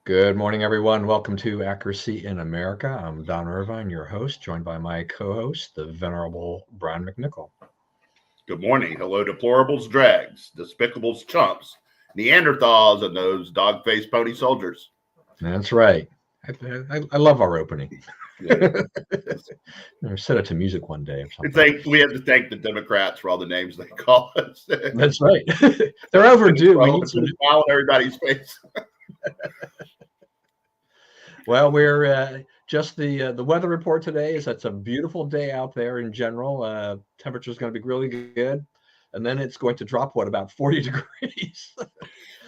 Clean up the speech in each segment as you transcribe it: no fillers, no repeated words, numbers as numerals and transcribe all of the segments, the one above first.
Good morning, everyone. Welcome to Accuracy in America. I'm Don Irvine, your host, joined by my co-host, the venerable Brian McNichol. Good morning. Hello, deplorables, drags, despicables, chumps, Neanderthals, and those dog-faced pony soldiers. That's right. I love our opening. Yeah. Or set it to music one day or It's something. like we have to thank the Democrats for all the names they call us. That's right. They're overdue. We need It's some. a smile on everybody's face. Well, we're just the weather report today is that's a beautiful day out there in general. Temperature is going to be really good, and then it's going to drop about 40 degrees and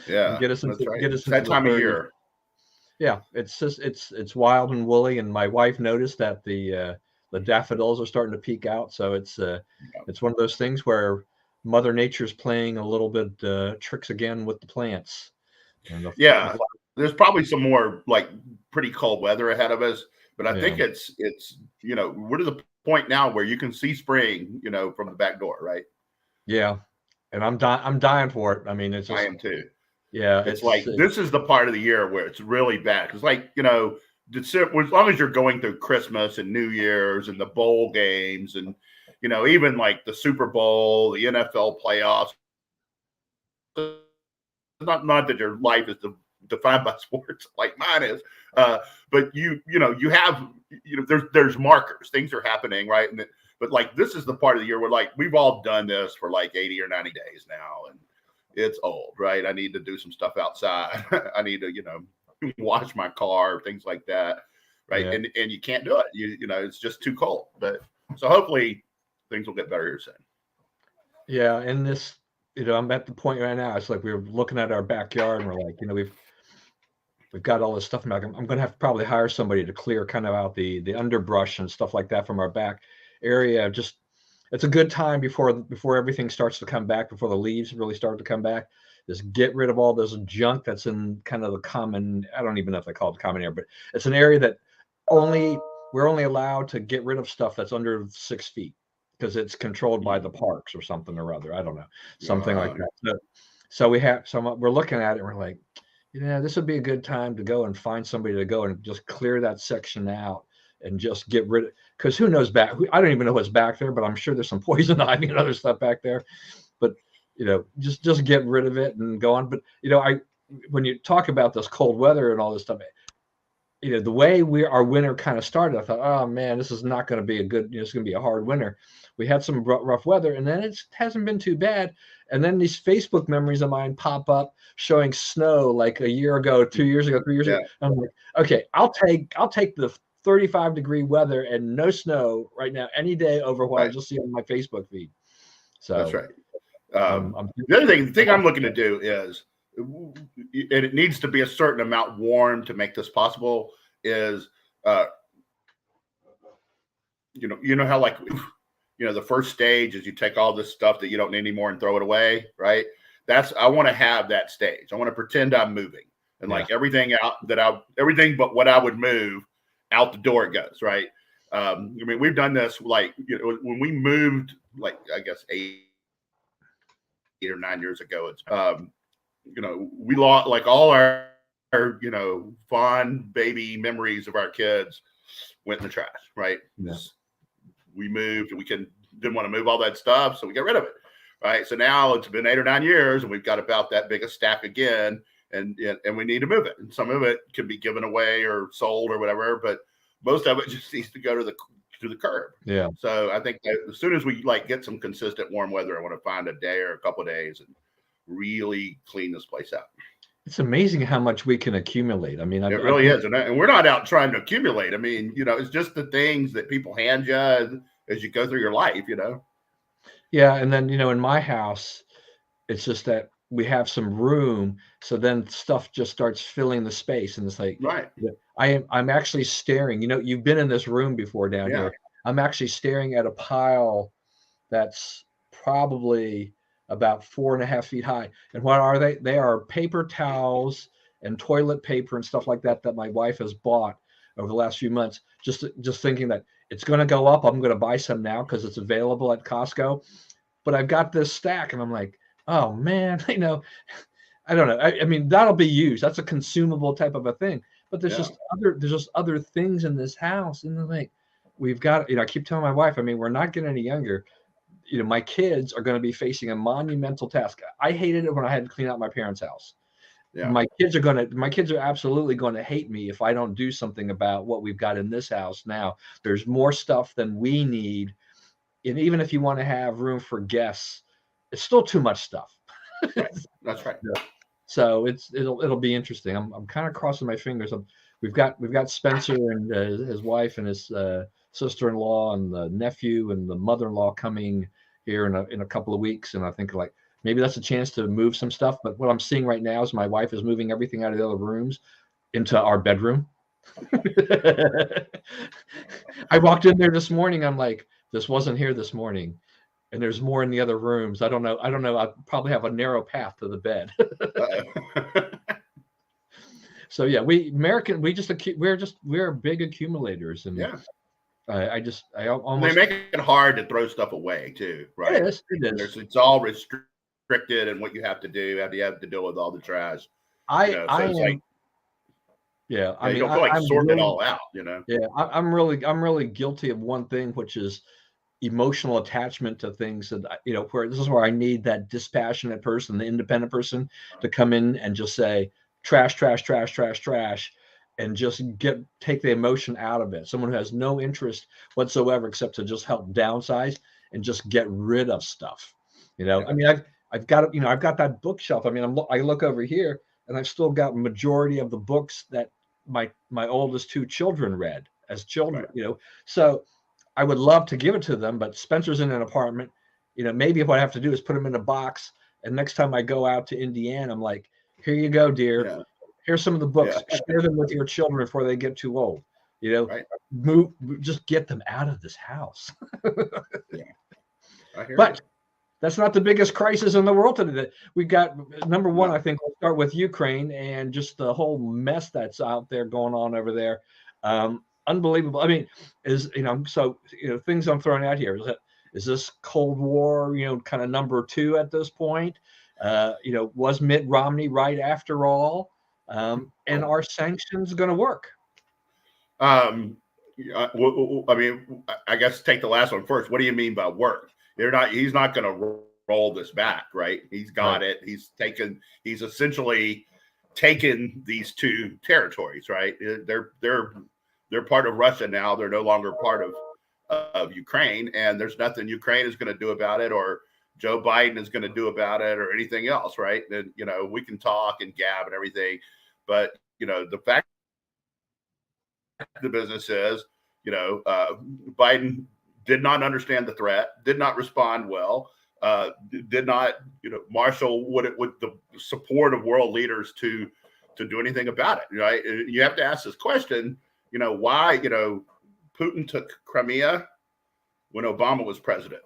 Yeah, get us that's into right. get us It's into that the time of 30s. year. Yeah, it's just it's wild and woolly, and my wife noticed that the daffodils are starting to peak out. So it's one of those things where Mother Nature's playing a little bit tricks again with the plants. And Yeah, there's probably some more like pretty cold weather ahead of us, but I yeah, think it's we're to the point now where you can see spring, from the back door, right? yeah, and I'm dying for it. I mean, it's I just am too. yeah, It's like this is the part of the year where it's really bad because, like, as long as you're going through Christmas and New Year's and the bowl games and even like the Super Bowl, the NFL playoffs. Not that your life is defined by sports like mine is, but you have there's markers, things are happening, right? But like this is the part of the year where like we've all done this for like 80 or 90 days now, and it's old, right? I need to do some stuff outside. I need to wash my car, things like that, right? yeah, And you can't do it. It's just too cold. But so hopefully things will get better here soon. yeah. And this, I'm at the point right now. It's like we're looking at our backyard and we're like, we've got all this stuff. I'm going to have to probably hire somebody to clear kind of out the underbrush and stuff like that from our back area. Just it's a good time before everything starts to come back, before the leaves really start to come back. Just get rid of all this junk that's in kind of the common. I don't even know if they call it the common area, but it's an area that only we're only allowed to get rid of stuff that's under 6 feet because it's controlled by the parks or something or other. I don't know, something like that. So we're looking at it and we're like, this would be a good time to go and find somebody to go and just clear that section out and just get rid of, because who knows I don't even know what's back there, but I'm sure there's some poison ivy and other stuff back there. But just get rid of it and go on. But when you talk about this cold weather and all this stuff, the way our winter kind of started, I thought, oh man, this is not going to be a good, it's going to be a hard winter. We had some rough weather, and then it hasn't been too bad. And then these Facebook memories of mine pop up showing snow like a year ago, 2 years ago, 3 years ago. Yeah, I'm like, okay, I'll take the 35-degree weather and no snow right now any day over what I right. just see on my Facebook feed. That's So right. I'm The thing I'm looking to do is, and it needs to be a certain amount warm to make this possible. Is uh, how like the first stage is you take all this stuff that you don't need anymore and throw it away, right? I want to have that stage. I want to pretend I'm moving and yeah, like everything but what I would move out the door it goes, right? I mean, we've done this like when we moved, like I guess 8 or 9 years ago. We lost like all our fond baby memories of our kids went in the trash, right? yeah, We moved and we didn't want to move all that stuff, so we got rid of it, right? So now it's been 8 or 9 years, and we've got about that big a stack again, and we need to move it. And some of it can be given away or sold or whatever, but most of it just needs to go to the curb. yeah. So I think that as soon as we like get some consistent warm weather, I want to find a day or a couple of days and really clean this place out. It's amazing how much we can accumulate. I mean, It I've really been, is, and we're not out trying to accumulate. I mean, it's just the things that people hand you as you go through your life. yeah. And then, in my house, it's just that we have some room. So then stuff just starts filling the space. And it's like, Right? I'm actually staring, you've been in this room before down Yeah. here. I'm actually staring at a pile that's probably about 4.5 feet high. And what are they? They are paper towels and toilet paper and stuff like that my wife has bought over the last few months. Just thinking that it's going to go up. I'm going to buy some now because it's available at Costco. But I've got this stack, and I'm like, oh man, I don't know. I mean, that'll be used. That's a consumable type of a thing. But there's Yeah. just other things in this house. And like, we've got, I keep telling my wife, I mean, we're not getting any younger. My kids are going to be facing a monumental task. I hated it when I had to clean out my parents' house. Yeah. My kids are absolutely going to hate me if I don't do something about what we've got in this house now. There's more stuff than we need. And even if you want to have room for guests, it's still too much stuff. Right. That's right. So it'll be interesting. I'm kind of crossing my fingers. We've got Spencer and his wife and his sister-in-law and the nephew and the mother-in-law coming here in a couple of weeks, and I think like maybe that's a chance to move some stuff. But what I'm seeing right now is my wife is moving everything out of the other rooms into our bedroom. I walked in there this morning. I'm like, this wasn't here this morning. And there's more in the other rooms. I don't know. I probably have a narrow path to the bed. So yeah, we're big accumulators, and Yeah. I They almost make it hard to throw stuff away too, right? it is. It's all restricted and what you have to do. You have to deal with all the trash. I So I it's am like, yeah. I you mean, don't feel like I'm sorting it really all out. yeah. I'm really guilty of one thing, which is emotional attachment to things that where this is where I need that dispassionate person, the independent person, to come in and just say trash, trash, trash, trash, trash, and just take the emotion out of it. Someone who has no interest whatsoever except to just help downsize and just get rid of stuff. Yeah. I mean, I've got that bookshelf. I mean, I look over here and I've still got majority of the books that my oldest two children read as children. Right. So I would love to give it to them, but Spencer's in an apartment. Maybe what I have to do is put him in a box. And next time I go out to Indiana, I'm like, here you go, dear. Yeah. Here's some of the books. Share them with your children before they get too old. Right. Just get them out of this house. Yeah. I hear But that's not the biggest crisis in the world today. We've got number one. No. I think we'll start with Ukraine and just the whole mess that's out there going on over there. Unbelievable. I mean, things I'm throwing out here is this Cold War, kind of number two at this point? Was Mitt Romney right after all? And are sanctions going to work? I mean, I guess take the last one first. What do you mean by work? He's not going to roll this back, right? He's got it. He's essentially taken these two territories, right? They're part of Russia now. They're no longer part of Ukraine, and there's nothing Ukraine is going to do about it, or Joe Biden is going to do about it, or anything else, right? And we can talk and gab and everything, but the fact of the business is, Biden did not understand the threat, did not respond well, did not, marshal what the support of world leaders to do anything about it. Right? You have to ask this question. Why, Putin took Crimea when Obama was president,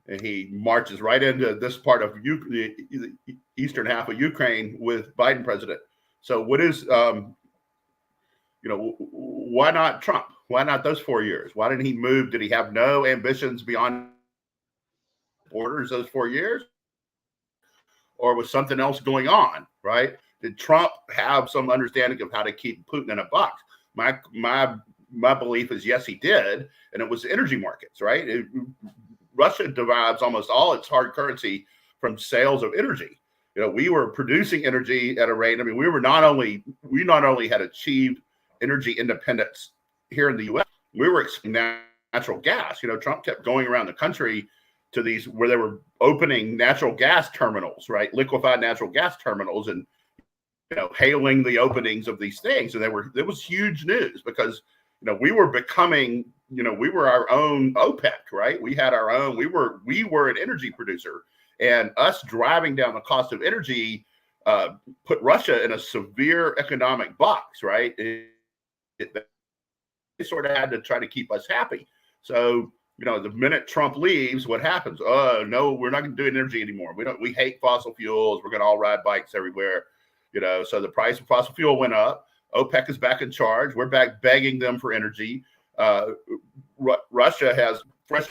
and he marches right into this part of the eastern half of Ukraine with Biden president. So what is, why not Trump? Why not those 4 years? Why didn't he move? Did he have no ambitions beyond borders those 4 years? Or was something else going on, right? Did Trump have some understanding of how to keep Putin in a box? My belief is yes, he did, and it was energy markets, right? Russia derives almost all its hard currency from sales of energy. We were producing energy at a rate. I mean, we not only had achieved energy independence here in the U.S., we were exporting natural gas. Trump kept going around the country to these where they were opening natural gas terminals, right? Liquefied natural gas terminals, and hailing the openings of these things. And it was huge news because we were becoming, we were our own OPEC, right? We had our own, we were an energy producer, and us driving down the cost of energy put Russia in a severe economic box, right? They sort of had to try to keep us happy. So, the minute Trump leaves, what happens? No, we're not going to do energy anymore. We hate fossil fuels. We're going to all ride bikes everywhere. So the price of fossil fuel went up. OPEC is back in charge. We're back begging them for energy. Russia has fresh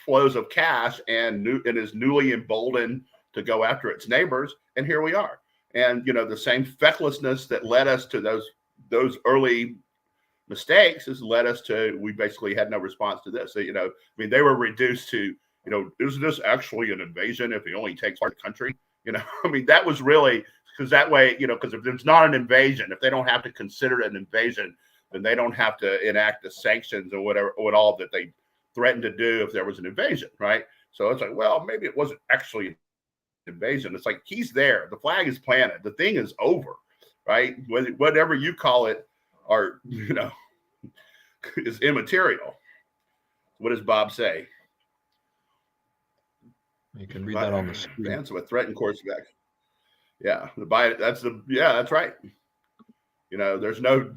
flows of cash and is newly emboldened to go after its neighbors, and here we are. And the same fecklessness that led us to those early mistakes has led us to, we basically had no response to this. So, I mean, they were reduced to, is this actually an invasion if he only takes part of the country? I mean, that was really, because that way, because if it's not an invasion, if they don't have to consider it an invasion, then they don't have to enact the sanctions or whatever, or all that they threatened to do if there was an invasion, right? So it's like, well, maybe it wasn't actually an invasion. It's like, he's there. The flag is planted. The thing is over, right? Whatever you call it, or, is immaterial. What does Bob say? You can read that on the screen. Answer a threatened course of action. Yeah, that's right. There's no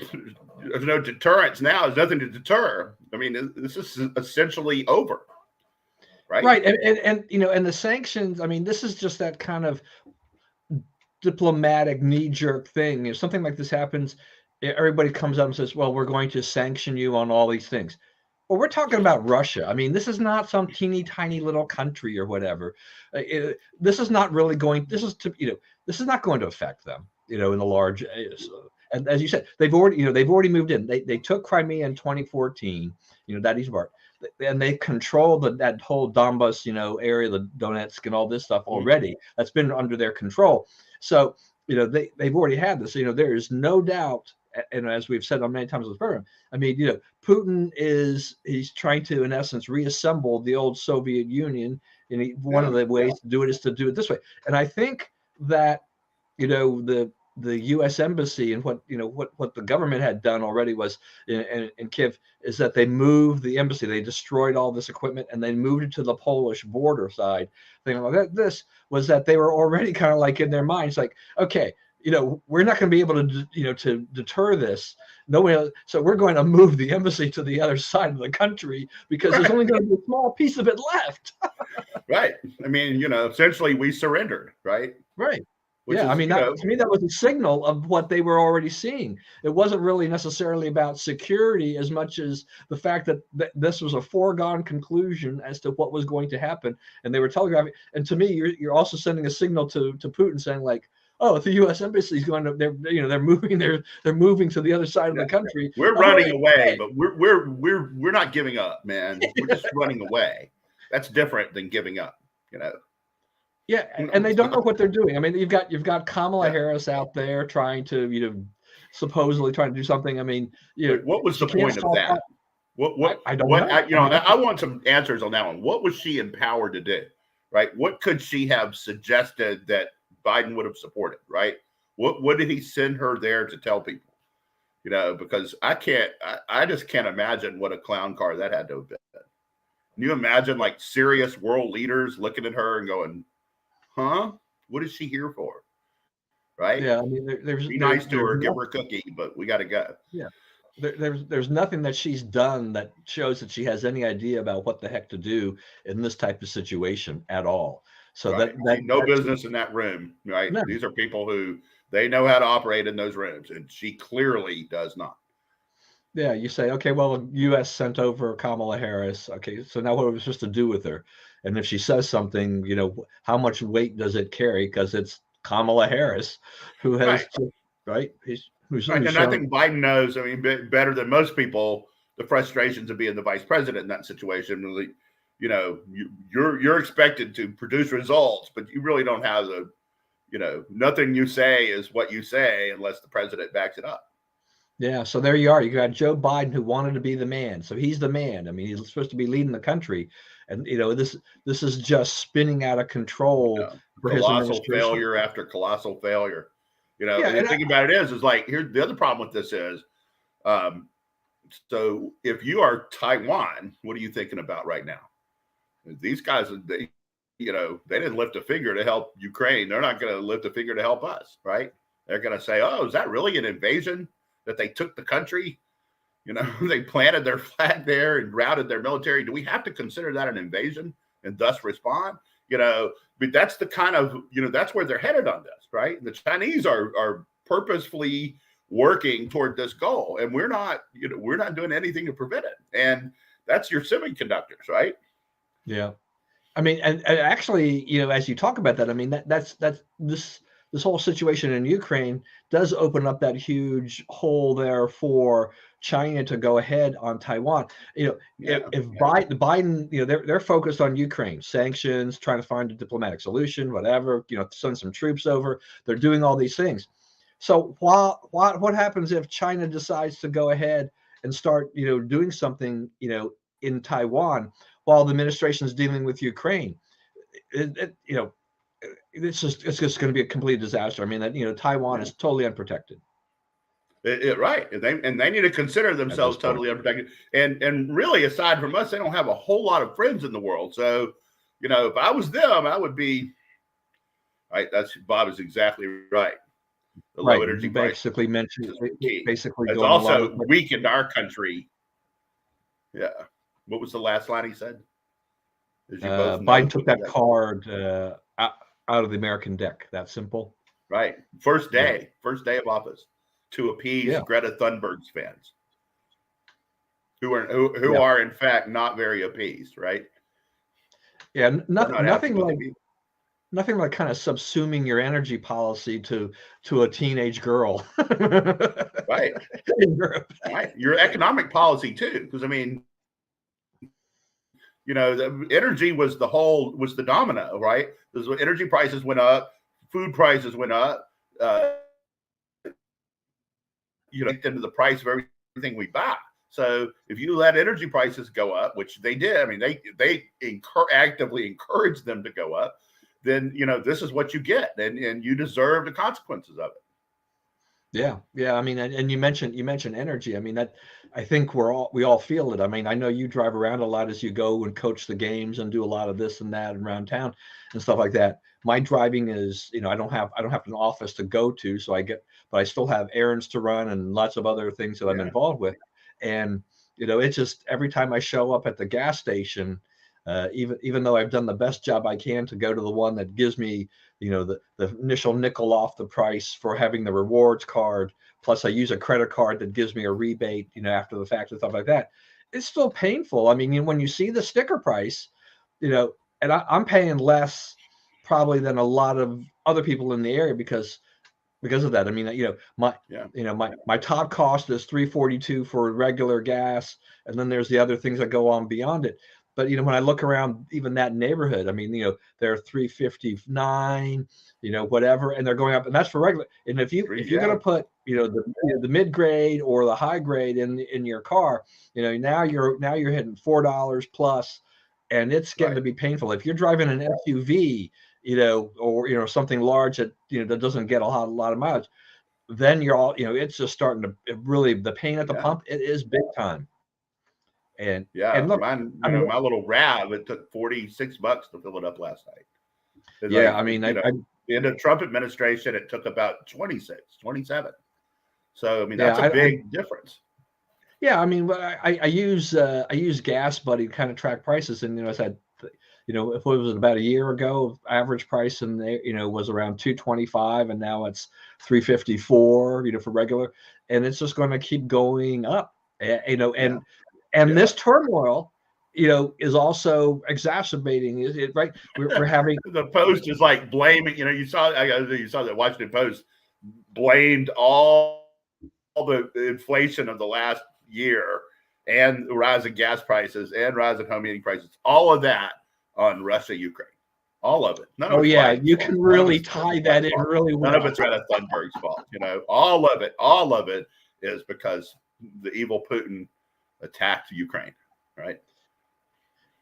deterrence now. There's nothing to deter. I mean, this is essentially over, right? Right, and the sanctions. I mean, this is just that kind of diplomatic knee-jerk thing. If something like this happens, everybody comes up and says, "Well, we're going to sanction you on all these things." Well, we're talking about Russia. I mean, this is not some teeny tiny little country or whatever. This is not really going. This is not going to affect them. In the large. And as you said, they've already moved in. They took Crimea in 2014. That east part, and they control that whole Donbas area, the Donetsk and all this stuff already. That's been under their control. So they've already had this. There is no doubt. And as we've said on many times with Berman, I mean, Putin he's trying to, in essence, reassemble the old Soviet Union. And one of the ways to do it is to do it this way. And I think that, the U.S. embassy and what the government had done already was in Kiev is that they moved the embassy. They destroyed all this equipment and they moved it to the Polish border side. This was that they were already kind of like in their minds, like, okay, we're not going to be able to, to deter this. So we're going to move the embassy to the other side of the country because there's only going to be a small piece of it left. Right. I mean, essentially we surrendered, right? Right. Which yeah, is, I mean, to me, that was a signal of what they were already seeing. It wasn't really necessarily about security as much as the fact that this was a foregone conclusion as to what was going to happen, and they were telegraphing. And to me, you're also sending a signal to Putin saying, like, oh, if the U.S. embassy is going to, they're moving to the other side of the country. We're running away, but we're not giving up, man. We're just running away. That's different than giving up, Yeah, and they don't know what they're doing. I mean, you've got Kamala Harris out there trying to, supposedly trying to do something. I mean, what was the point of that? What I don't know. I want some answers on that one. What was she empowered to do? Right? What could she have suggested that Biden would have supported? Right? What did he send her there to tell people? Because I just can't imagine what a clown car that had to have been. Can you imagine like serious world leaders looking at her and going, huh? What is she here for? Right? Yeah, I mean, be nice to her, give her a cookie, but we got to go. Yeah, there's nothing that she's done that shows that she has any idea about what the heck to do in this type of situation at all. So right. that no business in that room, right? No. These are people who they know how to operate in those rooms, and she clearly does not. Yeah, you say, okay, well, the U.S. sent over Kamala Harris. Okay, so now what are we supposed to do with her? And if she says something, how much weight does it carry? Because it's Kamala Harris who has, right? Who's right. And I think Biden knows, I mean, better than most people, the frustrations of being the vice president in that situation. You're expected to produce results, but you really don't have nothing you say is what you say unless the president backs it up. Yeah, so there you are. You got Joe Biden who wanted to be the man. So he's the man. I mean, he's supposed to be leading the country. And this is just spinning out of control for colossal failure after colossal failure. And the thing about it is like, here's the other problem with this is, so if you are Taiwan, what are you thinking about right now? These guys, they didn't lift a finger to help Ukraine. They're not going to lift a finger to help us, right? They're going to say, oh, is that really an invasion? That they took the country, they planted their flag there and routed their military. Do we have to consider that an invasion and thus respond? But that's the kind of, that's where they're headed on this, right? The Chinese are purposefully working toward this goal, and we're not doing anything to prevent it. And that's your semiconductors, right? Yeah. I mean, and actually, as you talk about that, I mean, that's this whole situation in Ukraine does open up that huge hole there for China to go ahead on Taiwan. If Biden, they're focused on Ukraine, sanctions, trying to find a diplomatic solution, whatever, send some troops over. They're doing all these things. So what happens if China decides to go ahead and start, doing something, in Taiwan while the administration is dealing with Ukraine? It's just going to be a complete disaster. I mean, Taiwan is totally unprotected. Right, and they need to consider themselves totally unprotected. And really, aside from us, they don't have a whole lot of friends in the world. So, if I was them, I would be right. Bob is exactly right. The low energy basically mentioned basically it's also weakened our country. Yeah. What was the last line he said? Biden took that card out of the American deck. That simple. Right. First day of office, to appease Greta Thunberg's fans, who are in fact not very appeased. Right. Yeah. Nothing like kind of subsuming your energy policy to a teenage girl. Right. In Europe. Right. Your economic policy too, because I mean, the energy was the domino, right? Energy prices went up, food prices went up, into the price of everything we buy. So if you let energy prices go up, which they did, I mean, they actively encourage them to go up, then, this is what you get, and you deserve the consequences of it. Yeah. I mean, and you mentioned energy. I mean, that I think we all feel it. I mean, I know you drive around a lot as you go and coach the games and do a lot of this and that around town and stuff like that. My driving is, I don't have an office to go to, but I still have errands to run and lots of other things that I'm involved with. And, it's just every time I show up at the gas station, even though I've done the best job I can to go to the one that gives me, the initial nickel off the price for having the rewards card, plus I use a credit card that gives me a rebate, after the fact and stuff like that. It's still painful. I mean, when you see the sticker price, and I'm paying less probably than a lot of other people in the area because of that. I mean, my top cost is $3.42 for regular gas, and then there's the other things that go on beyond it. But when I look around even that neighborhood, I mean, they're $3.59, whatever, and they're going up, and that's for regular. And if you're going to put, the mid grade or the high grade in your car, now you're hitting $4 plus, and it's getting to be painful. If you're driving an SUV, or something large that that doesn't get a lot of mileage, then you're all, it's just starting to really, the pain at the pump, it is big time. And look, my little RAV, it took $46 to fill it up last night. I mean, in the Trump administration, it took about 26, 27. So I mean, that's a big difference. Yeah, I mean, I use Gas Buddy to kind of track prices, and I said, if it was about a year ago, average price in there, was around $2.25, and now it's $3.54, for regular, and it's just going to keep going up, and this turmoil, is also exacting it, right? We're having the Post is like blaming. You saw that Washington Post blamed all the inflation of the last year and the rise in gas prices and rise in home heating prices, all of that on Russia, Ukraine, all of it. You can really tie that in really well. None of it's Greta Thunberg's fault. All of it is because the evil Putin attacked Ukraine, right?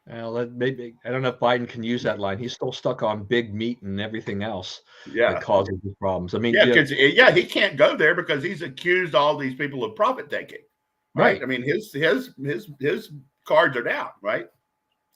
Well, maybe I don't know if Biden can use that line. He's still stuck on big meat and everything else that causes these problems. I mean, he can't go there because he's accused all these people of profit taking. Right. I mean, his cards are down, right?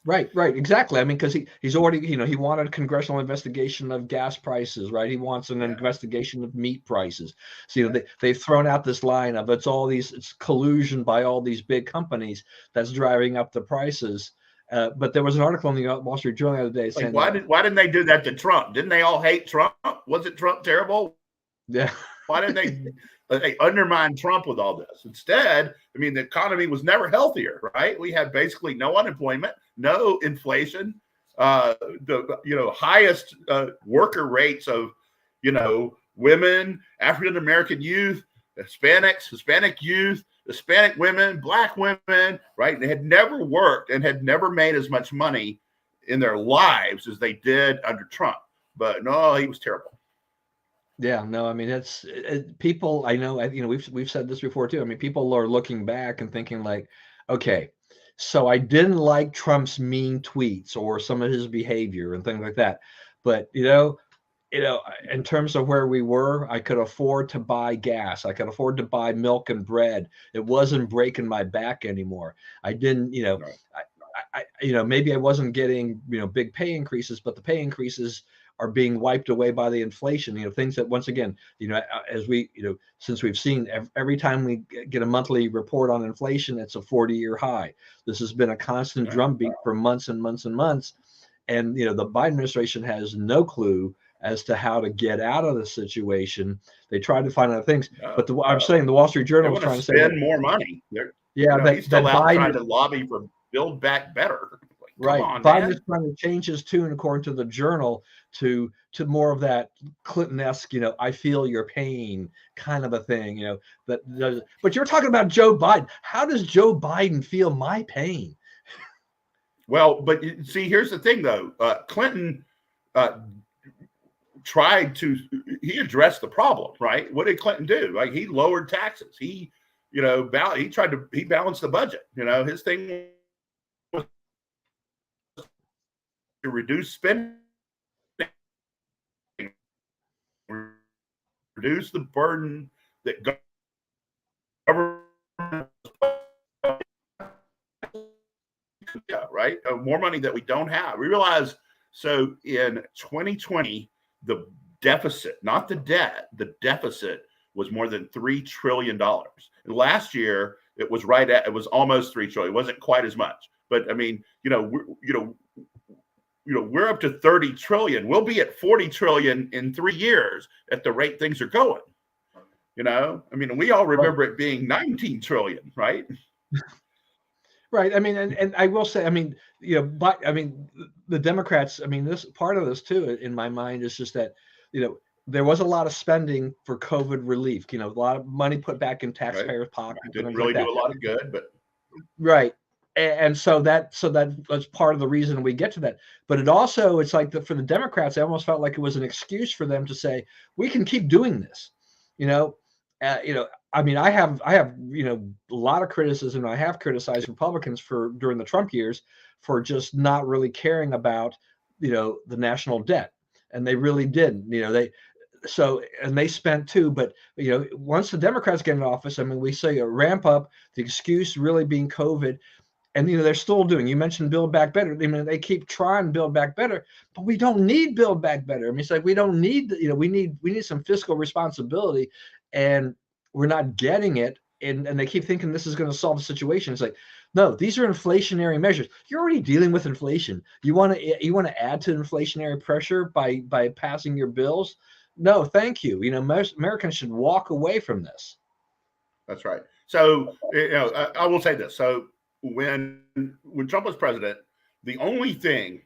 Right, exactly. I mean, because he's already, he wanted a congressional investigation of gas prices, right? He wants an investigation of meat prices. So, they've thrown out this line of it's collusion by all these big companies that's driving up the prices. But there was an article in the Wall Street Journal the other day saying, why didn't they do that to Trump? Didn't they all hate Trump? Wasn't Trump terrible? Yeah. Why didn't they undermine Trump with all this? Instead, I mean, the economy was never healthier, right? We had basically no unemployment, no inflation. the highest worker rates of women, African American youth, Hispanic youth, Hispanic women, Black women, right? They had never worked and had never made as much money in their lives as they did under Trump. But no, he was terrible. Yeah, no, I mean, it's people. I know, we've said this before too. I mean, people are looking back and thinking like, okay, so I didn't like Trump's mean tweets or some of his behavior and things like that, but in terms of where we were, I could afford to buy gas. I could afford to buy milk and bread. It wasn't breaking my back anymore. I didn't, Right. maybe I wasn't getting, big pay increases, but the pay increases are being wiped away by the inflation, things that once again, as we, since we've seen every time we get a monthly report on inflation, it's a 40-year high. This has been a constant Right. drumbeat for months and months and months. And, the Biden administration has no clue as to how to get out of the situation. They tried to find other things, but I'm saying the Wall Street They Journal was want to trying to say that, spend more money. that He's still out Biden, trying to lobby for Build Back Better. Like, right? come on, Biden man. is trying to change his tune, according to the Journal, to more of that Clinton-esque, I feel your pain kind of a thing, but you're talking about Joe Biden. How does Joe Biden feel my pain? Well, but see, here's the thing, though. Clinton he addressed the problem, right? What did Clinton do? Like, he lowered taxes. He balanced the budget. His thing was to reduce spending, reduce the burden that government, right? More money that we don't have. We realize, so in 2020, the deficit, not the debt, the deficit was more than $3 trillion. And last year, it was almost $3 trillion. It wasn't quite as much. But I mean, we're up to 30 trillion. We'll be at 40 trillion in 3 years at the rate things are going. I mean, we all remember it being 19 trillion, right? Right. I mean, and I will say, I mean, but I mean, the Democrats, I mean, this part of this too, in my mind, is just that, there was a lot of spending for COVID relief, a lot of money put back in taxpayers' pockets. Didn't really do a lot of good, but right. And so that's part of the reason we get to that. But it's like for the Democrats, I almost felt like it was an excuse for them to say, we can keep doing this, I mean, I have, a lot of criticism. I have criticized Republicans during the Trump years for just not really caring about, the national debt. And they really didn't, and they spent too. But, once the Democrats get in office, I mean, we say a ramp up, the excuse really being COVID. And, they're still doing, you mentioned Build Back Better. I mean, they keep trying to Build Back Better, but we don't need Build Back Better. I mean, it's like, we don't need, we need some fiscal responsibility, and we're not getting it. And they keep thinking this is going to solve the situation. It's like, no, these are inflationary measures. You're already dealing with inflation. You want to add to inflationary pressure by passing your bills? No, thank you. Most Americans should walk away from this. That's right. So, I will say this. So when Trump was president, the only thing,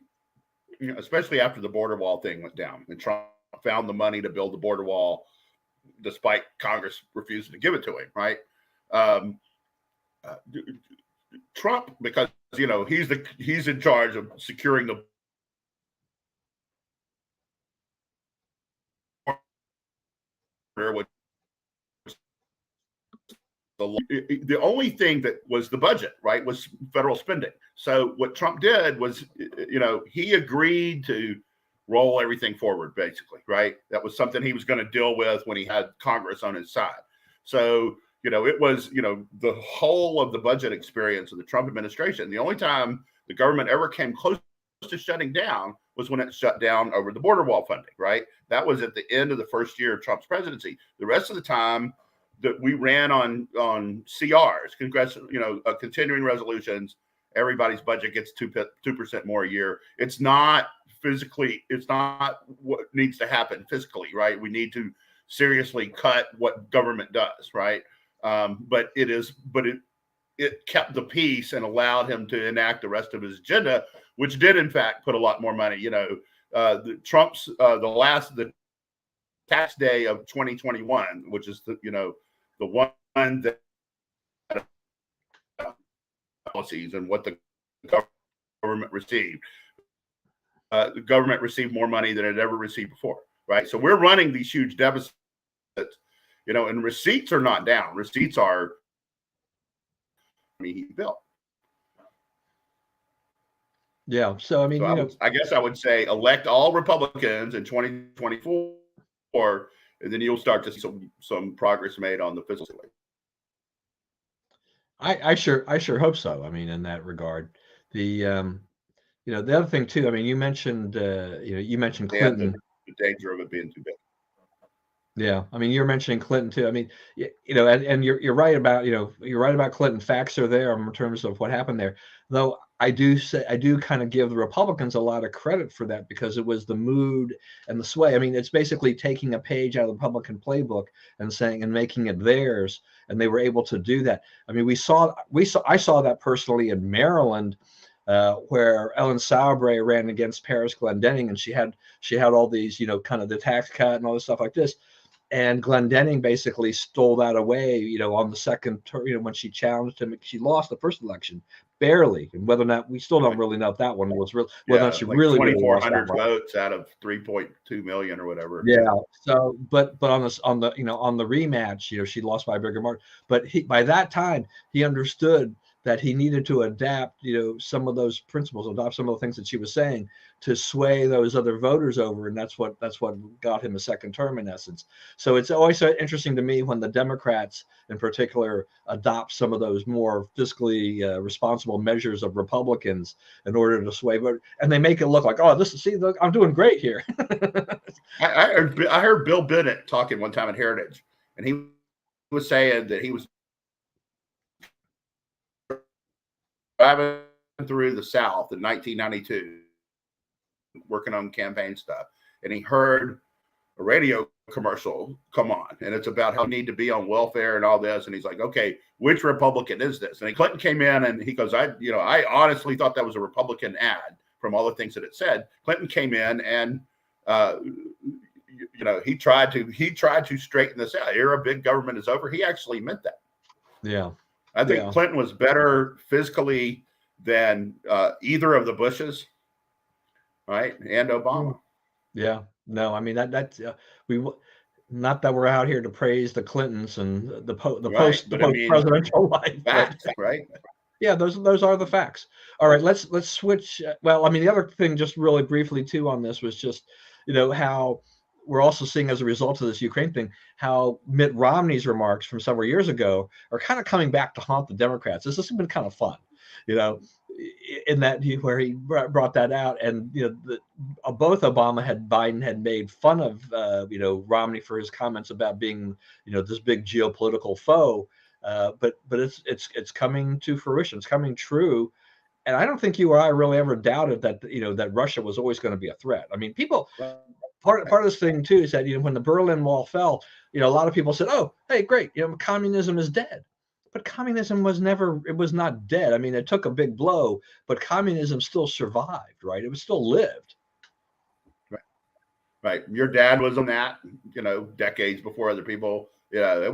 especially after the border wall thing went down and Trump found the money to build the border wall, despite Congress refusing to give it to him, right? Trump, because he's in charge of securing the border, which the only thing that was the budget, right, was federal spending. So what Trump did was, he agreed to roll everything forward, basically, right? That was something he was going to deal with when he had Congress on his side. So, it was, the whole of the budget experience of the Trump administration. The only time the government ever came close to shutting down was when it shut down over the border wall funding, right? That was at the end of the first year of Trump's presidency. The rest of the time that we ran on CRs, congressional, continuing resolutions, everybody's budget gets 2% more a year. It's not what needs to happen physically, right? We need to seriously cut what government does, right? But it kept the peace and allowed him to enact the rest of his agenda, which did in fact put a lot more money. Trump's the tax day of 2021, which is the one that policies and what the government received. The government received more money than it ever received before, right? So we're running these huge deficits, and receipts are not down. Receipts are he built. Yeah. So, I mean, I guess I would say elect all Republicans in 2024, and then you'll start to see some progress made on the fiscal situation. I sure hope so. I mean, in that regard, the the other thing too. I mean, you mentioned Clinton. The danger of it being too big. Yeah, I mean, you're mentioning Clinton too. I mean, and you're right about Clinton. Facts are there in terms of what happened there. Though I do kind of give the Republicans a lot of credit for that, because it was the mood and the sway. I mean, it's basically taking a page out of the Republican playbook and making it theirs, and they were able to do that. I mean, I saw that personally in Maryland, where Ellen Saubre ran against Paris Glendening, and she had all these, kind of the tax cut and all this stuff like this. And Glendening basically stole that away, on the second turn, when she challenged him. She lost the first election, barely. And whether or not, we still don't really know if that one was real, whether or not she like really 2,400 votes out of 3.2 million or whatever. Yeah. So, but on the rematch, she lost by a bigger margin. But by that time, he understood that he needed to adapt, some of those principles, adopt some of the things that she was saying to sway those other voters over. And that's what got him a second term, in essence. So it's always so interesting to me when the Democrats in particular adopt some of those more fiscally responsible measures of Republicans in order to sway voters. And they make it look like, oh, look, I'm doing great here. I heard Bill Bennett talking one time at Heritage, and he was saying that he was driving through the South in 1992, working on campaign stuff, and he heard a radio commercial come on, and it's about how you need to be on welfare and all this, and he's like, okay, which Republican is this? And Clinton came in, and he goes, I honestly thought that was a Republican ad from all the things that it said. Clinton came in, and he tried to straighten this out. Era of big government is over. He actually meant that. Yeah. I think Clinton was better fiscally than either of the Bushes, right, and Obama. Yeah, no, I mean that's not that we're out here to praise the Clintons and the post presidential life, facts, right? Yeah, those are the facts. All right, let's switch. Well, I mean, the other thing, just really briefly too, on this was just how we're also seeing, as a result of this Ukraine thing, how Mitt Romney's remarks from several years ago are kind of coming back to haunt the Democrats. This has been kind of fun, in that where he brought that out, and both Obama and Biden had made fun of Romney for his comments about being this big geopolitical foe, but it's coming to fruition. It's coming true. And I don't think you or I really ever doubted that that Russia was always going to be a threat. I mean, people. Part of this thing too is that when the Berlin Wall fell, a lot of people said, "Oh, hey, great, communism is dead." But communism was not dead. I mean, it took a big blow, but communism still survived, right? It was still lived. Right. Your dad was on that, decades before other people. Yeah,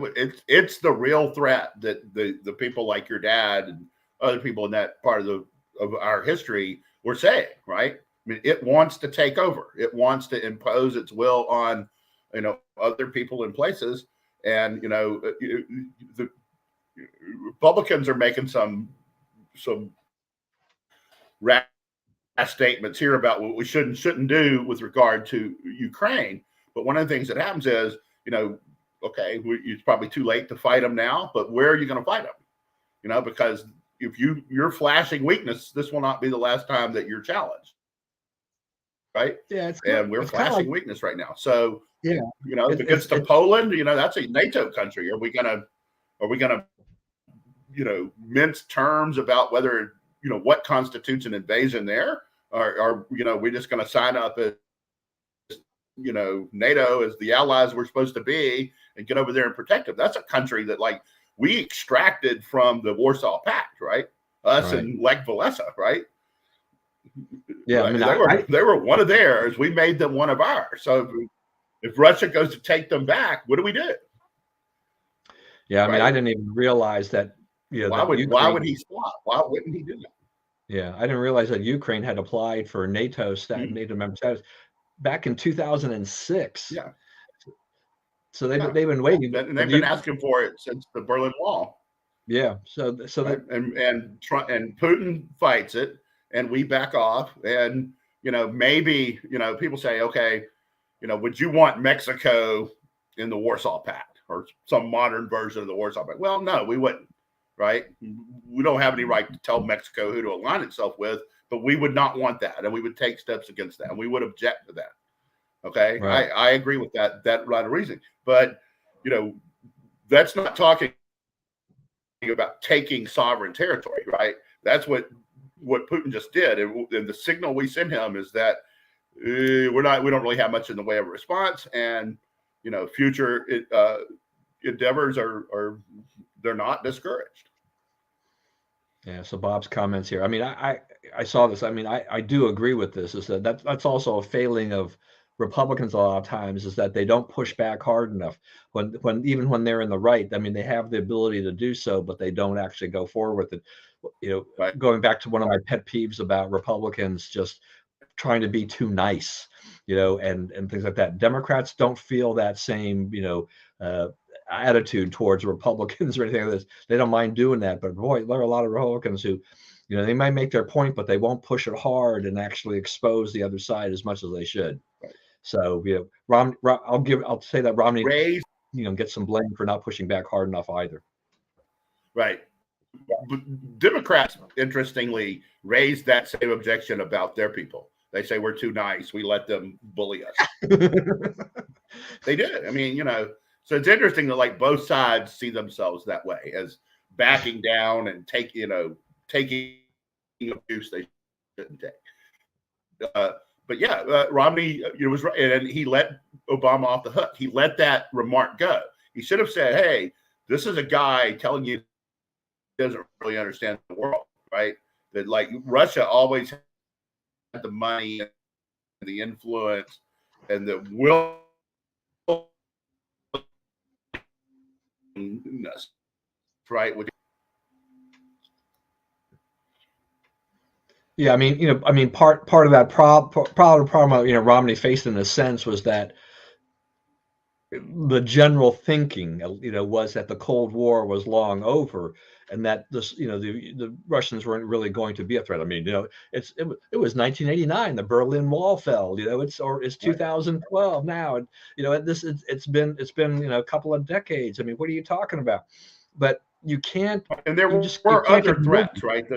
it's the real threat that the people like your dad and other people in that part of our history were saying, right? I mean, it wants to take over. It wants to impose its will on, other people and places. And, the Republicans are making some rash statements here about what we shouldn't do with regard to Ukraine. But one of the things that happens is, okay, it's probably too late to fight them now, but where are you going to fight them? Because if you're flashing weakness, this will not be the last time that you're challenged. Right. Yeah. And we're flashing weakness right now. So, yeah, if it gets to Poland, that's a NATO country. Are we gonna, mince terms about whether, what constitutes an invasion there? Or are we just going to sign up as, NATO as the allies we're supposed to be and get over there and protect them? That's a country that, like, we extracted from the Warsaw Pact, right? Us Right. and Lech Walesa, right? Yeah, I Right. mean, They were one of theirs. We made them one of ours. So if Russia goes to take them back, what do we do? yeah, I mean, I Right? didn't even realize that, that Why would Ukraine. he swap? Why wouldn't he do that? Yeah, I didn't realize that Ukraine had applied for Mhm. NATO member status back in 2006. Yeah. So Yeah. they've been waiting, And but they've been asking for it since the Berlin Wall. yeah, so Right. that And Putin fights it, and we back off. And maybe people say, okay, would you want Mexico in the Warsaw Pact or some modern version of the Warsaw Pact? Well, no, we wouldn't. Right? We don't have any right to tell Mexico who to align itself with, but we would not want that, and we would take steps against that, and we would object to that. Okay, right. I agree with that line of reasoning, but that's not talking about taking sovereign territory, right? That's what Putin just did, and the signal we send him is that we don't really have much in the way of a response, and future endeavors are they're not discouraged. Yeah, so Bob's comments here. I mean, I saw this. I mean, I do agree with this. Is that's also a failing of Republicans a lot of times, is that they don't push back hard enough when even when they're in the right. I mean, they have the ability to do so, but they don't actually go forward with it. Right. Going back to one of my pet peeves about Republicans just trying to be too nice, and things like that. Democrats don't feel that same, attitude towards Republicans or anything like this. They don't mind doing that, but boy, there are a lot of Republicans who, they might make their point, but they won't push it hard and actually expose the other side as much as they should. Right. So, I'll say that Romney, Raise gets some blame for not pushing back hard enough either. Right. But Democrats, interestingly, raised that same objection about their people. They say we're too nice. We let them bully us. They did. I mean, so it's interesting that like both sides see themselves that way, as backing down and taking abuse they shouldn't take. But yeah, Romney was right, and he let Obama off the hook. He let that remark go. He should have said, "Hey, this is a guy telling you he doesn't really understand the world, right? That like Russia always had the money, and the influence, and the will." Right. Yeah, I mean, part of that problem, Romney faced in a sense was that the general thinking, was that the Cold War was long over, and that the Russians weren't really going to be a threat. I mean, it was 1989, the Berlin Wall fell. It's 2012 now, and it's been a couple of decades. I mean, what are you talking about? But you can't. And there you were can't other threats, right?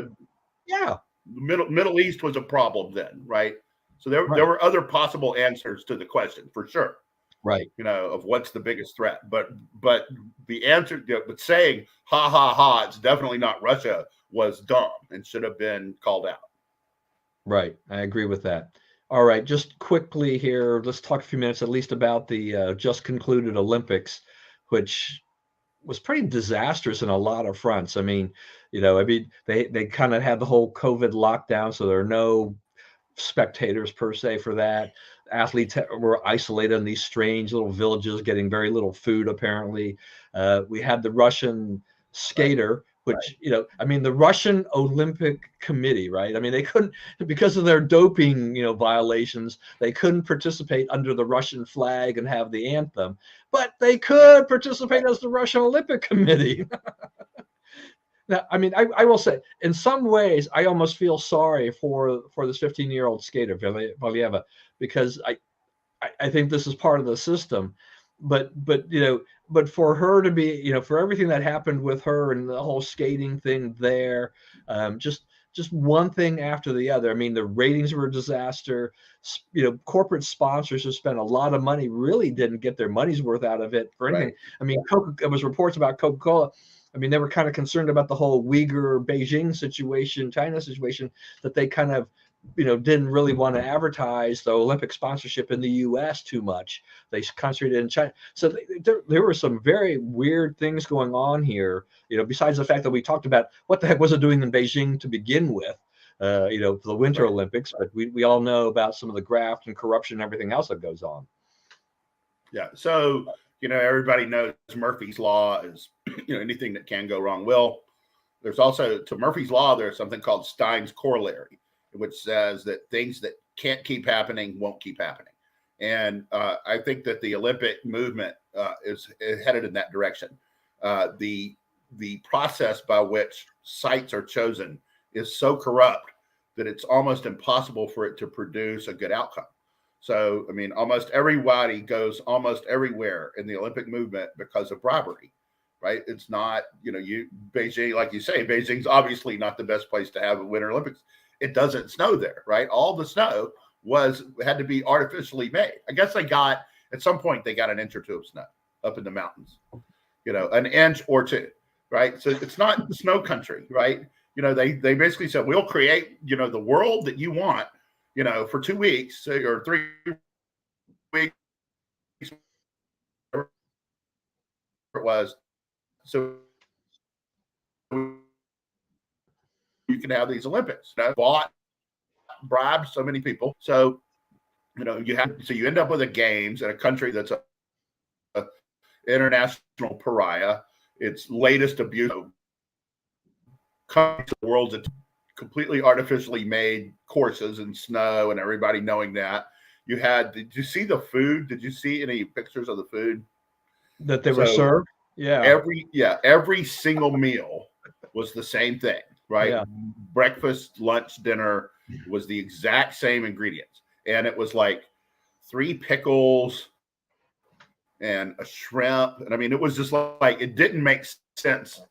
Yeah. The Middle East was a problem then, right? So there were other possible answers to the question, for sure. Right. Of what's the biggest threat. But the answer, but saying ha ha ha, it's definitely not Russia, was dumb and should have been called out. Right. I agree with that. All right, just quickly here, let's talk a few minutes at least about the just concluded Olympics, which was pretty disastrous in a lot of fronts. I mean, they kind of had the whole COVID lockdown, so there are no spectators per se for that. Athletes were isolated in these strange little villages, getting very little food. Apparently, we had the Russian skater, which I mean, the Russian Olympic Committee, right? I mean, they couldn't, because of their doping, violations, they couldn't participate under the Russian flag and have the anthem, but they could participate as the Russian Olympic Committee. Now, I mean, I will say, in some ways, I almost feel sorry for this 15-year-old skater, Valieva, because I think this is part of the system, but for her to be, for everything that happened with her and the whole skating thing there, just one thing after the other. I mean, the ratings were a disaster. Corporate sponsors who spent a lot of money really didn't get their money's worth out of it for anything. Right. I mean, there was reports about Coca-Cola. I mean, they were kind of concerned about the whole Uyghur Beijing situation, China situation, that they kind of didn't really want to advertise the Olympic sponsorship in the U.S. too much. They concentrated in China. So there were some very weird things going on here. Besides the fact that we talked about what the heck was it doing in Beijing to begin with, for the Winter Olympics, but we all know about some of the graft and corruption and everything else that goes on. Yeah. So, everybody knows Murphy's Law is, anything that can go wrong will. There's also, to Murphy's Law, there's something called Stein's corollary, which says that things that can't keep happening won't keep happening. And I think that the Olympic movement is headed in that direction. The process by which sites are chosen is so corrupt that it's almost impossible for it to produce a good outcome. So, I mean, almost everybody goes almost everywhere in the Olympic movement because of bribery, right? It's not, Beijing, like you say, Beijing's obviously not the best place to have a Winter Olympics. It doesn't snow there, right? All the snow had to be artificially made. I guess at some point, they got an inch or two of snow up in the mountains, an inch or two, right? So it's not the snow country, right? They basically said, we'll create, the world that you want, for 2 weeks or 3 weeks, whatever it was. So you can have these Olympics. Bribed so many people. So, you end up with a games in a country that's a international pariah. Its latest abuse comes to the world's completely artificially made courses in snow and everybody knowing that. Did you see the food? Did you see any pictures of the food that they were served? Yeah. Every single meal was the same thing, right? Yeah. Breakfast, lunch, dinner was the exact same ingredients. And it was like 3 pickles and a shrimp. And I mean, it was just like, it didn't make sense.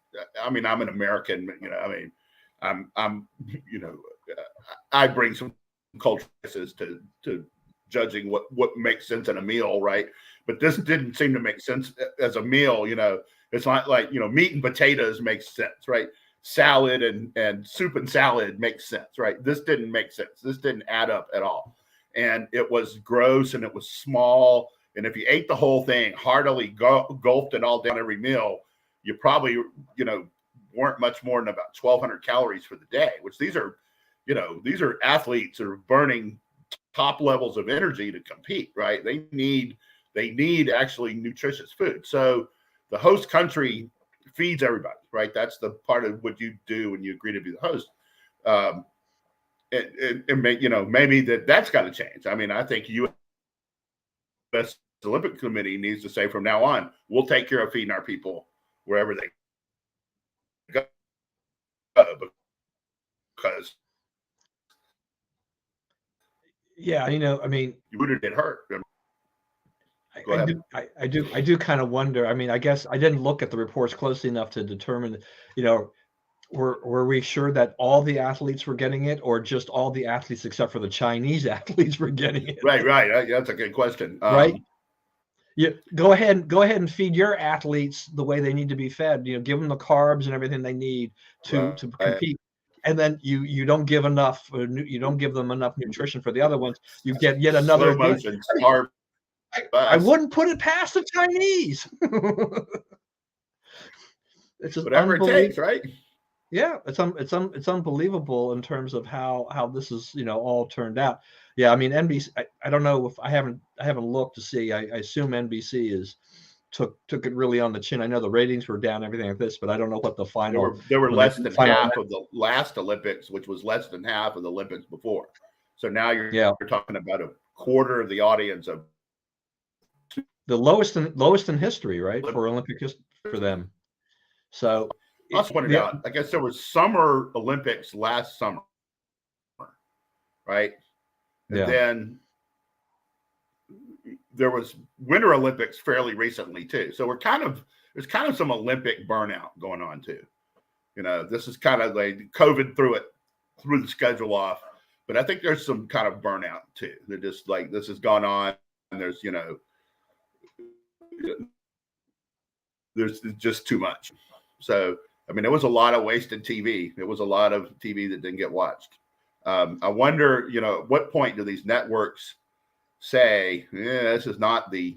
I mean, I'm an American, I bring some cultures to judging what makes sense in a meal, right? But this didn't seem to make sense as a meal. It's not like, meat and potatoes makes sense, right? Salad and soup and salad makes sense, right? This didn't make sense. This didn't add up at all. And it was gross and it was small. And if you ate the whole thing, heartily gulped it all down every meal, you probably, weren't much more than about 1,200 calories for the day, which these are athletes that are burning top levels of energy to compete, right? They need actually nutritious food. So the host country feeds everybody, right? That's the part of what you do when you agree to be the host. Maybe that's got to change. I mean, I think U.S. Olympic Committee needs to say from now on, we'll take care of feeding our people wherever they go, because I mean, you wouldn't get hurt. I do kind of wonder. I mean, I guess I didn't look at the reports closely enough to determine, were we sure that all the athletes were getting it, or just all the athletes except for the Chinese athletes were getting it? Right. That's a good question. Right. Yeah, go ahead and feed your athletes the way they need to be fed. Give them the carbs and everything they need to compete. And then you don't give enough. You don't give them enough nutrition for the other ones. You get yet another. I wouldn't put it past the Chinese. It's just whatever it takes, right? Yeah, it's unbelievable in terms of how this is all turned out. Yeah, I mean NBC. I don't know if I haven't looked to see. I assume NBC took it really on the chin. I know the ratings were down, everything like this, but I don't know what the final. There were less than half of the last Olympics, which was less than half of the Olympics before. So now you're talking about a quarter of the audience of the lowest in history, right, for Olympic for them. So I also pointed out, I guess there was Summer Olympics last summer, right? And then there was Winter Olympics fairly recently too. So there's kind of some Olympic burnout going on too. This is kind of like COVID threw the schedule off, but I think there's some kind of burnout too. They're just like, this has gone on, and there's just too much. So, I mean, there was a lot of wasted TV. There was a lot of TV that didn't get watched. I wonder, at what point do these networks say, yeah, this is not the,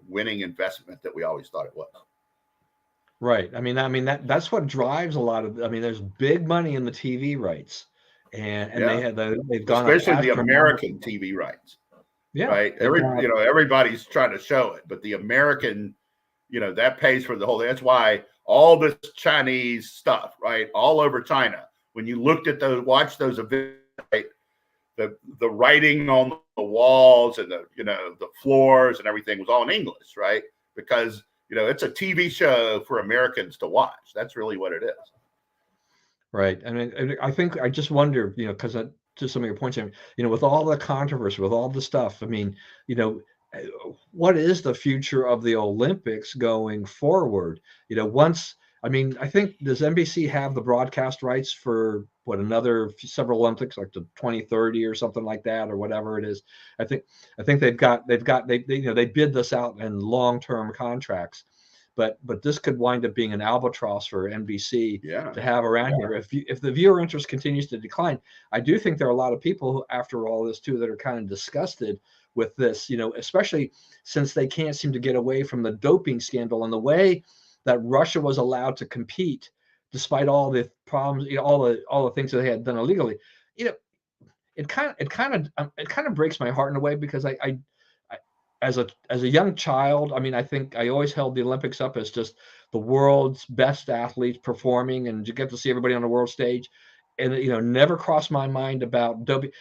winning investment that we always thought it was. Right. I mean that's what drives a lot of. I mean, there's big money in the TV rights, and Yeah. they've gone up Especially the astronomically. American TV rights, Yeah, right? they've gone up. Everybody's trying to show it, but the American, that pays for the whole thing. That's why all this Chinese stuff, right, all over China. When you looked at watched those events, right, the writing on the walls and the floors and everything was all in English, right? Because it's a TV show for Americans to watch. That's really what it is. Right. I mean, I think I just wonder, because to some of your points, with all the controversy, with all the stuff, I mean, what is the future of the Olympics going forward? I mean, I think, does NBC have the broadcast rights for another several Olympics, like the 2030 or something like that, or whatever it is? I think they bid this out in long-term contracts. But this could wind up being an albatross for NBC to have around here. If the viewer interest continues to decline, I do think there are a lot of people who, after all this too, that are kind of disgusted with this, especially since they can't seem to get away from the doping scandal and the way that Russia was allowed to compete despite all the problems, all the things that they had done illegally. It kind of breaks my heart in a way, because I as a young child, I mean, I think I always held the Olympics up as just the world's best athletes performing, and you get to see everybody on the world stage. And never crossed my mind about doping.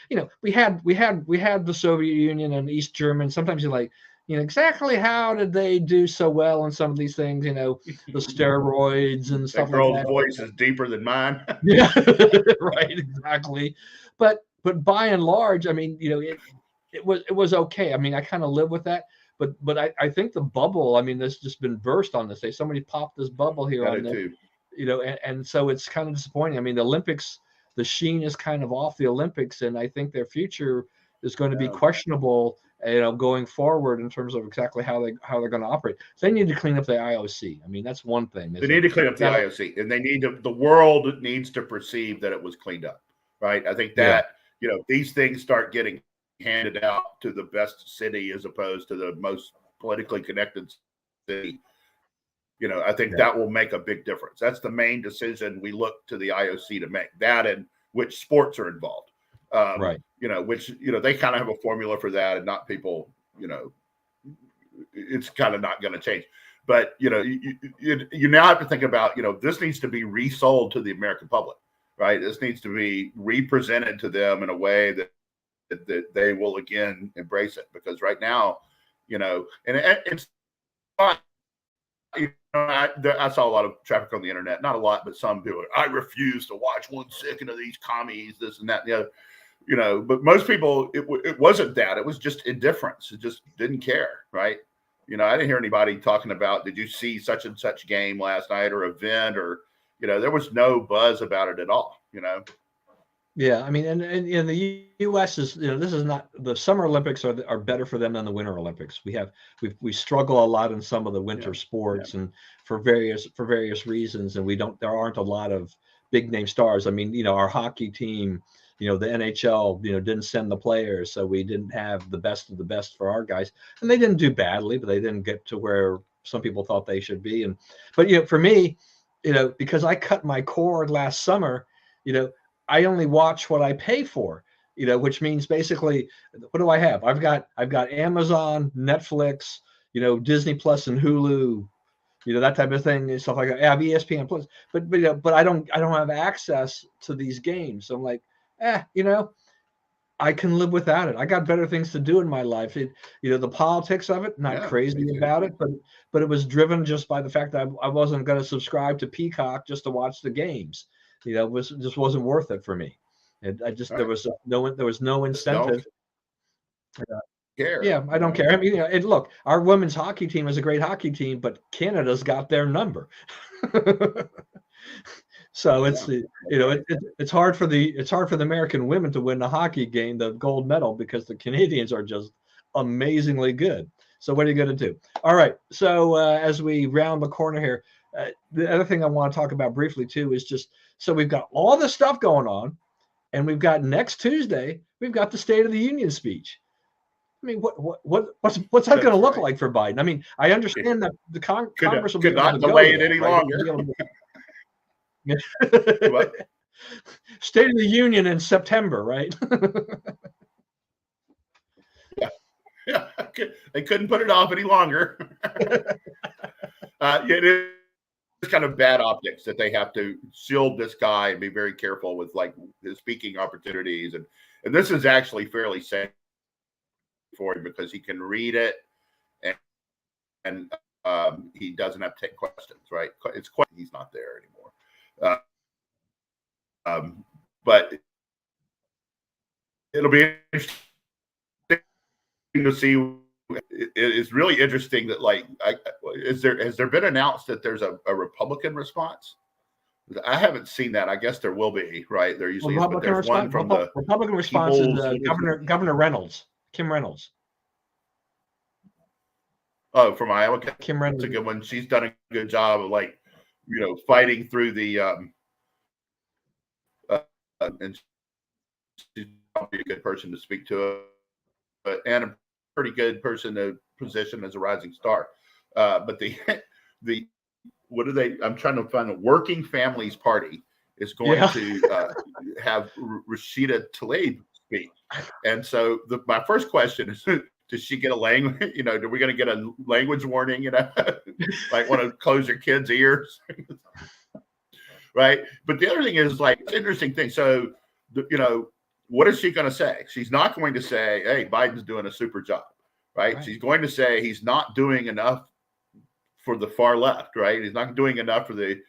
We had the Soviet Union and East Germany. Sometimes you're like, exactly how did they do so well in some of these things? The steroids and stuff that girl's like that. Voice is deeper than mine. Yeah, right, exactly. But by and large, I mean, it was okay. I mean, I kind of live with that. But I think the bubble, I mean, there's just been burst on this. Somebody popped this bubble here on this, and so it's kind of disappointing. I mean, the Olympics, the sheen is kind of off the Olympics, and I think their future is going to be questionable, going forward in terms of exactly how they're going to operate. So they need to clean up the IOC. I mean, that's one thing. They need to clean up the IOC, and the world needs to perceive that it was cleaned up, right? I think that these things start getting handed out to the best city as opposed to the most politically connected city. I think that will make a big difference. That's the main decision we look to the IOC to make, that and which sports are involved. Right. Which, they kind of have a formula for that, and not people, it's kind of not going to change. But, you now have to think about, this needs to be resold to the American public, right? This needs to be represented to them in a way that they will again embrace it, because right now, and it's not, I saw a lot of traffic on the internet, not a lot, but some people, I refuse to watch 1 second of these commies, this and that and the other, but most people, it wasn't that, it was just indifference. It just didn't care, right? I didn't hear anybody talking about, did you see such and such game last night or event, or, there was no buzz about it at all, Yeah, I mean, and the U.S. is, this is not, the Summer Olympics are better for them than the Winter Olympics. We struggle a lot in some of the winter sports, and for various reasons, and there aren't a lot of big name stars. I mean, our hockey team, the NHL, didn't send the players, so we didn't have the best of the best for our guys, and they didn't do badly, but they didn't get to where some people thought they should be. But for me, because I cut my cord last summer, I only watch what I pay for, which means basically, what do I have? I've got Amazon, Netflix, Disney Plus and Hulu, that type of thing and stuff like that. I have ESPN Plus, but I don't have access to these games. So I'm like, I can live without it. I got better things to do in my life. The politics of it, not crazy about it, but it was driven just by the fact that I wasn't going to subscribe to Peacock just to watch the games. It just wasn't worth it for me. There was no incentive. Yeah, I don't care. I mean, look, our women's hockey team is a great hockey team, but Canada's got their number. So it's hard for the American women to win the hockey game, the gold medal, because the Canadians are just amazingly good. So what are you going to do? All right. So as we round the corner here, the other thing I want to talk about briefly too is just, so we've got all this stuff going on, and we've got next Tuesday, we've got the State of the Union speech. I mean, what's that going to look like for Biden? I mean, I understand that the Congress will be able to delay go it any longer. State of the Union in September, right? Yeah, they couldn't put it off any longer. It is kind of bad optics that they have to shield this guy and be very careful with like his speaking opportunities, and this is actually fairly safe for him because he can read it, and he doesn't have to take questions. Right? It's quite he's not there anymore. But it'll be interesting to see. It's really interesting that has there been announced that there's a Republican response? I haven't seen that. I guess there will be, right? There usually is, but there's one from the Republican response is Governor Reynolds, Kim Reynolds. Oh, from Iowa, Kim Reynolds. That's a good one. She's done a good job of fighting through the and she's probably a good person to speak to, and a pretty good person to position as a rising star. But the what are they? I'm trying to find. The Working Families Party is going to have Rashida Tlaib speak, and so my first question is: does she get a language? Are we going to get a language warning? Like want to close your kids' ears, right? But the other thing is it's an interesting thing. So what is she going to say? She's not going to say, "Hey, Biden's doing a super job," right? She's going to say he's not doing enough for the far left, right? He's not doing enough for the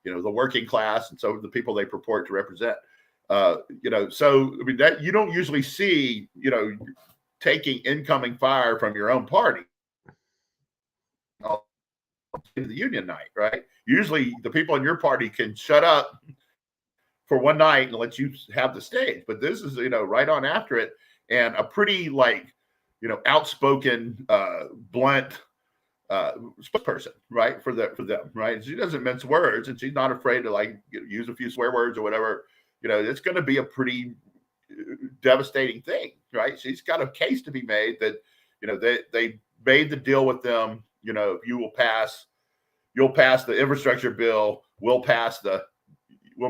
working class and so the people they purport to represent. So I mean that you don't usually see, taking incoming fire from your own party into the union night, right? Usually the people in your party can shut up for one night and let you have the stage, but this is right on after it, and a pretty outspoken, blunt spokesperson, right, for them, right? She doesn't mince words, and she's not afraid to use a few swear words or whatever. It's going to be a pretty devastating thing, right? She's got a case to be made that they made the deal with them. If you'll pass the infrastructure bill, we'll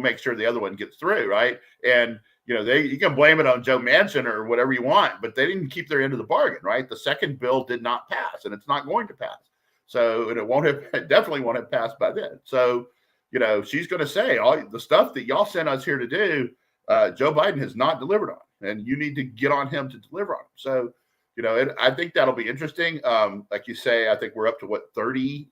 make sure the other one gets through, right? And you can blame it on Joe Manchin or whatever you want, but they didn't keep their end of the bargain, right? The second bill did not pass, and it's not going to pass. So it definitely won't have passed by then. So she's going to say all the stuff that y'all sent us here to do, Joe Biden has not delivered on, and you need to get on him to deliver on. So I think that'll be interesting. Like you say, I think we're up to 30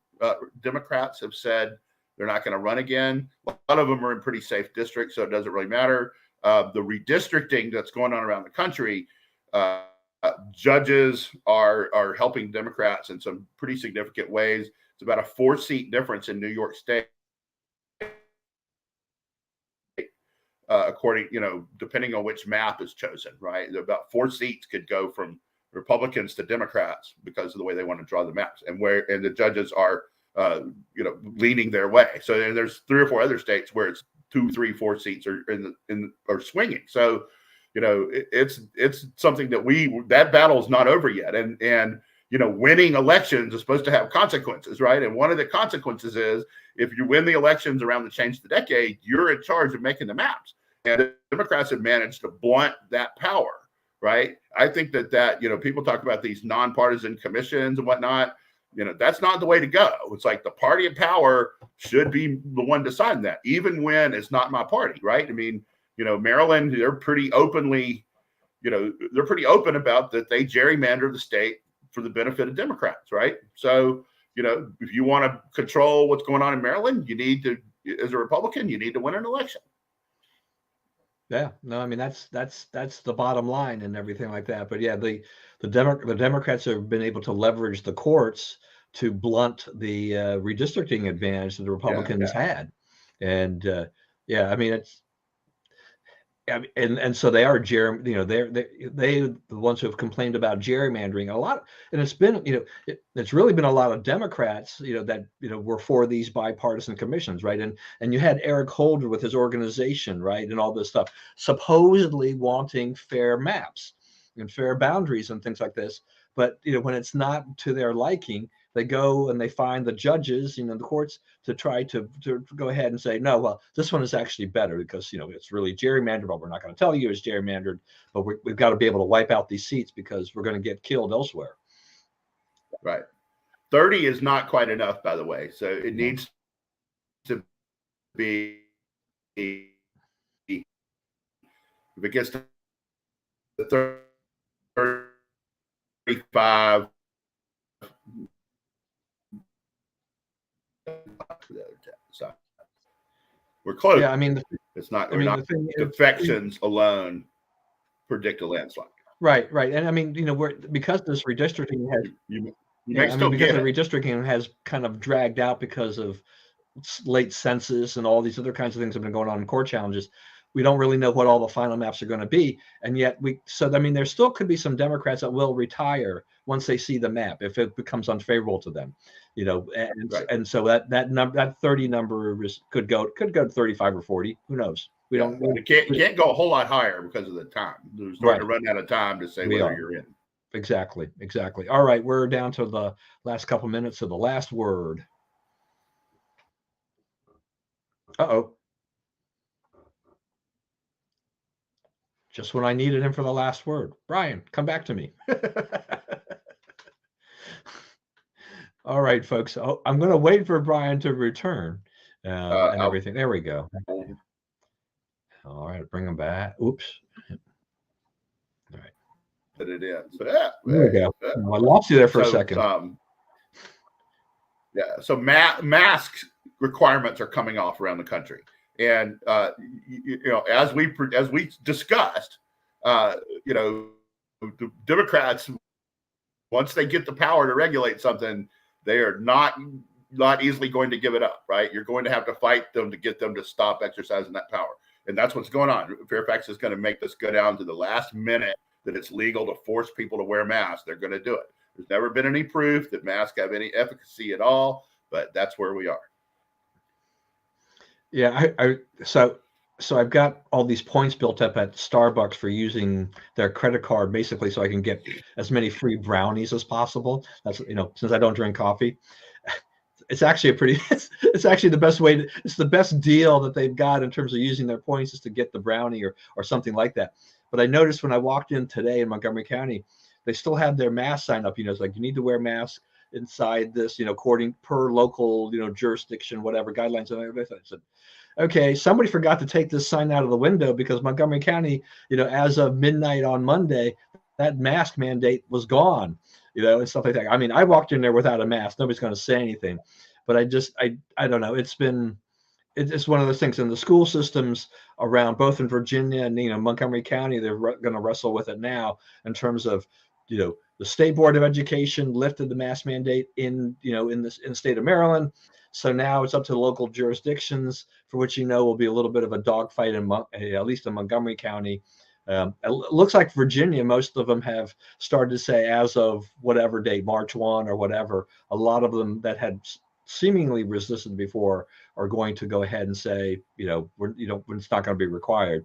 Democrats have said they're not going to run again. A lot of them are in pretty safe districts, so it doesn't really matter. The redistricting that's going on around the country, judges are helping Democrats in some pretty significant ways. It's about a 4-seat difference in New York State, according, depending on which map is chosen, right? About 4 seats could go from Republicans to Democrats because of the way they want to draw the maps, and the judges are leaning their way. So there's 3 or 4 other states where it's 2, 3, 4 seats are swinging. So it's something that battle is not over yet, and winning elections is supposed to have consequences, right? And one of the consequences is if you win the elections around the change of the decade, you're in charge of making the maps, and the Democrats have managed to blunt that power, right? I think that people talk about these nonpartisan commissions and whatnot. That's not the way to go. It's like the party in power should be the one deciding that, even when it's not my party, right? I mean, Maryland, they're pretty openly, they're pretty open about that they gerrymander the state for the benefit of Democrats, right? So, if you want to control what's going on in Maryland, you need to, as a Republican, you need to win an election. Yeah, no, I mean that's the bottom line and everything like that. But yeah, the Democrats have been able to leverage the courts to blunt the redistricting advantage that the Republicans had, and I mean and so they are they're the ones who have complained about gerrymandering a lot, and it's been it's really been a lot of Democrats that were for these bipartisan commissions, right? And you had Eric Holder with his organization, right, and all this stuff, supposedly wanting fair maps and fair boundaries and things like this. But when it's not to their liking, they go and they find the judges, the courts, to try to go ahead and say, no, well, this one is actually better because it's really gerrymandered, but we're not going to tell you it's gerrymandered, but we've got to be able to wipe out these seats because we're going to get killed elsewhere. Right. 30 is not quite enough, by the way. So it needs to be, if it gets to 35, so we're close. Yeah, I mean, it's not. Defections alone predict a landslide. Right, and I mean, because this redistricting has, because the redistricting has kind of dragged out because of late census and all these other kinds of things have been going on in court challenges. We don't really know what all the final maps are going to be, and yet there still could be some Democrats that will retire once they see the map if it becomes unfavorable to them, and so that 30 number could go to 35 or 40. Who knows? It can't go a whole lot higher because of the time. We're starting to run out of time to say whether you're in. Exactly. All right, we're down to the last couple minutes of the last word. Uh-oh. Just when I needed him for the last word. Brian, come back to me. All right, folks. I'm going to wait for Brian to return and everything. There we go. All right, bring him back. Oops. All right. Put it in. So there we go. I lost you there for a second. So mask requirements are coming off around the country, and as we discussed, the Democrats, once they get the power to regulate something, they are not easily going to give it up. Right? You're going to have to fight them to get them to stop exercising that power. And that's what's going on. Fairfax is going to make this go down to the last minute that it's legal to force people to wear masks. They're going to do it. There's never been any proof that masks have any efficacy at all, but that's where we are. Yeah, so I've got all these points built up at Starbucks for using their credit card, basically, so I can get as many free brownies as possible. That's since I don't drink coffee. It's actually it's actually the best way it's the best deal that they've got in terms of using their points is to get the brownie or something like that. But I noticed when I walked in today in Montgomery County, they still have their mask sign up. It's like you need to wear masks inside this, according per local, jurisdiction, whatever guidelines. And I said, okay, somebody forgot to take this sign out of the window because Montgomery County, as of midnight on Monday, that mask mandate was gone. And stuff like that. I mean, I walked in there without a mask. Nobody's going to say anything, but I don't know. It's one of those things in the school systems around both in Virginia and, Montgomery County, they're going to wrestle with it now in terms of, the State Board of Education lifted the mask mandate in the state of Maryland. So now it's up to the local jurisdictions for which, will be a little bit of a dogfight at least in Montgomery County. It looks like Virginia, most of them have started to say as of whatever date, March 1 or whatever, a lot of them that had seemingly resisted before are going to go ahead and say, it's not going to be required.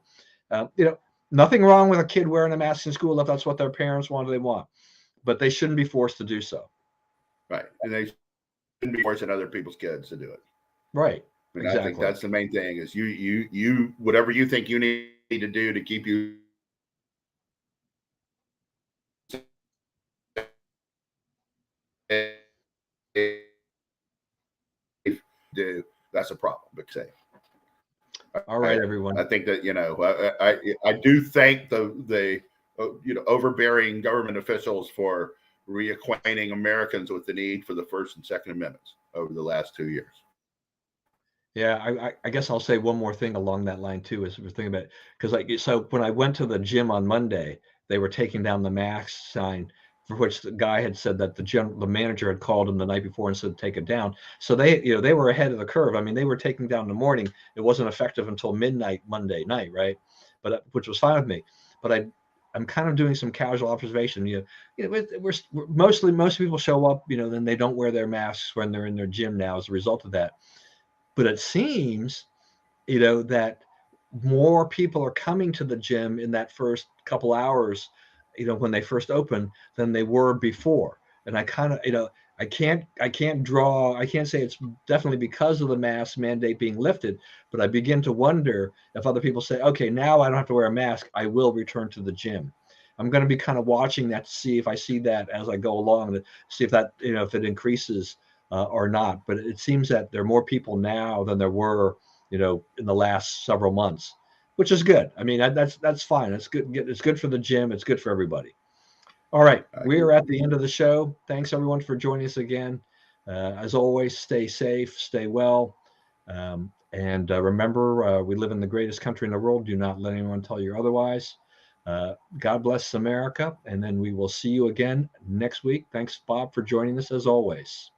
Nothing wrong with a kid wearing a mask in school if that's what their parents want or they want, but they shouldn't be forced to do so. Right. And they shouldn't be forcing other people's kids to do it. Right. Exactly. I think that's the main thing is you whatever you think you need to do to keep you that's a problem. But say, all right, everyone. I think that I do thank the overbearing government officials for reacquainting Americans with the need for the First and Second Amendments over the last 2 years. Yeah, I guess I'll say one more thing along that line too. Is we're thinking about because so when I went to the gym on Monday, they were taking down the mask sign for which the guy had said that the manager had called him the night before and said take it down. So they were ahead of the curve. I mean, they were taking down in the morning. It wasn't effective until midnight Monday night, right? but which was fine with me. But I'm kind of doing some casual observation. Most people show up, then they don't wear their masks when they're in their gym now as a result of that. But it seems, that more people are coming to the gym in that first couple hours, when they first open than they were before. And I kind of, I can't say it's definitely because of the mask mandate being lifted, but I begin to wonder if other people say, okay, now I don't have to wear a mask, I will return to the gym. I'm going to be kind of watching that to see if I see that as I go along, to see if that, if it increases or not. But it seems that there are more people now than there were, in the last several months, which is good. I mean, that's fine. It's good. It's good for the gym. It's good for everybody. All right, we are at the end of the show. Thanks everyone for joining us again. As always, stay safe, stay well, and remember, we live in the greatest country in the world. Do not let anyone tell you otherwise. God bless America, and then we will see you again next week. Thanks, Bob, for joining us as always.